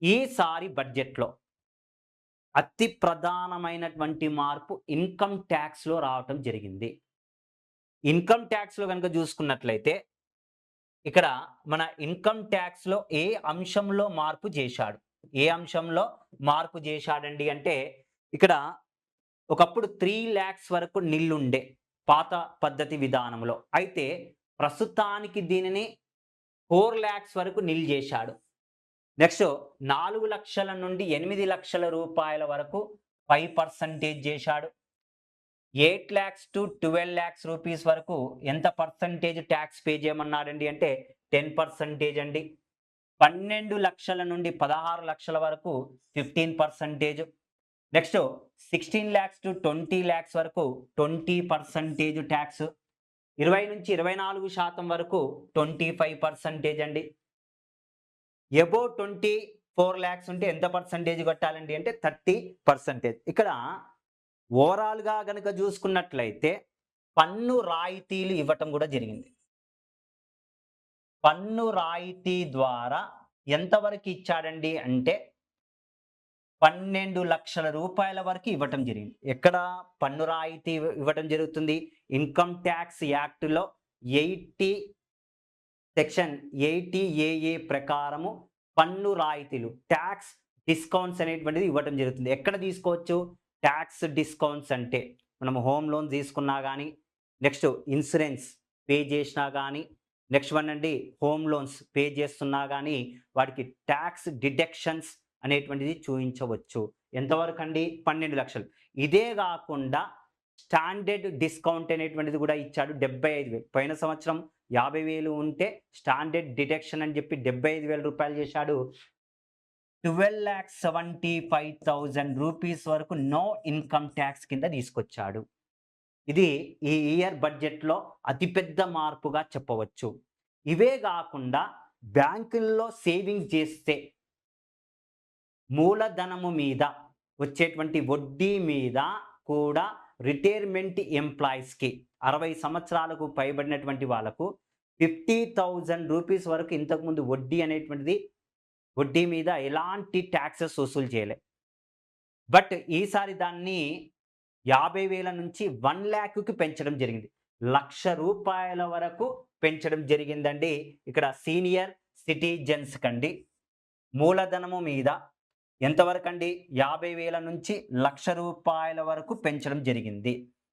ఈసారి బడ్జెట్‌లో అతి ప్రధానమైనటువంటి మార్పు ఇన్‌కమ్ ట్యాక్స్‌లో రావటం జరిగింది. ఇన్‌కమ్ ట్యాక్స్‌లో గనుక చూసుకున్నట్లయితే, ఇక్కడ మన ఇన్‌కమ్ ట్యాక్స్‌లో ఏ అంశంలో మార్పు జేశాడు? ఏ అంశంలో మార్పు జేశాడండి అంటే, ఇక్కడ ఒకప్పుడు 3,00,000 వరకు నిల్లుండే పాత పద్ధతి విధానంలో. అయితే ప్రస్తుతానికి దీనిని 4,00,000 వరకు నిల్ జేశాడు. నెక్స్ట్ 4,00,000 నుండి 8,00,000 రూపాయల వరకు 5% జేశాడు. 8,00,000-12,00,000 రూపీస్ వరకు ఎంత పర్సెంటేజ్ టాక్స్ పే చేయమన్నాడండి అంటే 10% అండి. 12,00,000 నుండి 16,00,000 వరకు 15%. నెక్స్ట్ 16,00,000-20,00,000 వరకు 20% టాక్స్. 20-24% వరకు 25% అండి. అబోవ్ 24 లాక్స్ ఉంటే ఎంత పర్సెంటేజ్ కట్టాలండి అంటే 30%. ఇక్కడ ఓవరాల్‌గా గనక చూసుకున్నట్లయితే పన్ను రాయితీలు ఇవ్వటం కూడా జరిగింది. పన్ను రాయితీ ద్వారా ఎంతవరకు ఇచ్చాడండి అంటే 12,00,000 రూపాయల వరకు ఇవ్వటం జరిగింది. ఎక్కడ పన్ను రాయితీ ఇవ్వటం జరుగుతుంది? ఇన్‌కమ్ టాక్స్ యాక్ట్‌లో 80 సెక్షన్ 80 ఏఏ ప్రకారము పన్ను రాయితీలు, టాక్స్ డిస్కౌంట్స్ అనేటువంటిది ఇవ్వటం జరుగుతుంది. ఎక్కడ తీసుకోవచ్చు? టాక్స్ డిస్కౌంట్స్ అంటే మనం హోమ్ లోన్ తీసుకున్నా గానీ, నెక్స్ట్ ఇన్సూరెన్స్ పే చేసినా గానీ, నెక్స్ట్ వన్ అండి హోమ్ లోన్స్ పే చేస్తున్నా గానీ, వాటికి టాక్స్ డిడక్షన్స్ అనేటువంటిది చూయించవచ్చు. ఎంతవరకండి? 12,00,000. ఇదే గాకుండా స్టాండర్డ్ డిస్కౌంట్ అనేటువంటిది కూడా ఇచ్చాడు 75,000. పోయిన సంవత్సరం 50,000 ఉంటే స్టాండర్డ్ డిడక్షన్ అని చెప్పి 75,000 రూపాయలు చేశాడు. 12,75,000 రూపీస్ వరకు నో ఇన్‌కమ్ టాక్స్ కింద తీసుకొచ్చాడు. ఇది ఈ ఇయర్ బడ్జెట్‌లో అతిపెద్ద మార్పుగా చెప్పవచ్చు. ఇవే గాకుండా బ్యాంకుల్లో సేవింగ్స్ చేస్తే మూలధనము మీద వచ్చేటువంటి వడ్డీ మీద కూడా రిటైర్మెంట్ ఎంప్లాయీస్‌కి 60 సంవత్సరాలకు పైబడినటువంటి వాళ్ళకు 50,000 రూపీస్ వరకు ఇంతకుముందు వడ్డీ అనేటువంటిది వడ్డీ మీద ఎలాంటి టాక్సెస్ వసూలు చేయలే. బట్ ఈసారి దాన్ని 50,000 నుంచి 1,00,000కి పెంచడం జరిగింది. ₹1,00,000 వరకు పెంచడం జరిగిందండి. ఇక్కడ సీనియర్ సిటిజన్స్ కండి. మూలధనము మీద ఎంతవరకండి? 50,000 నుంచి ₹1,00,000 వరకు పెంచడం జరిగింది.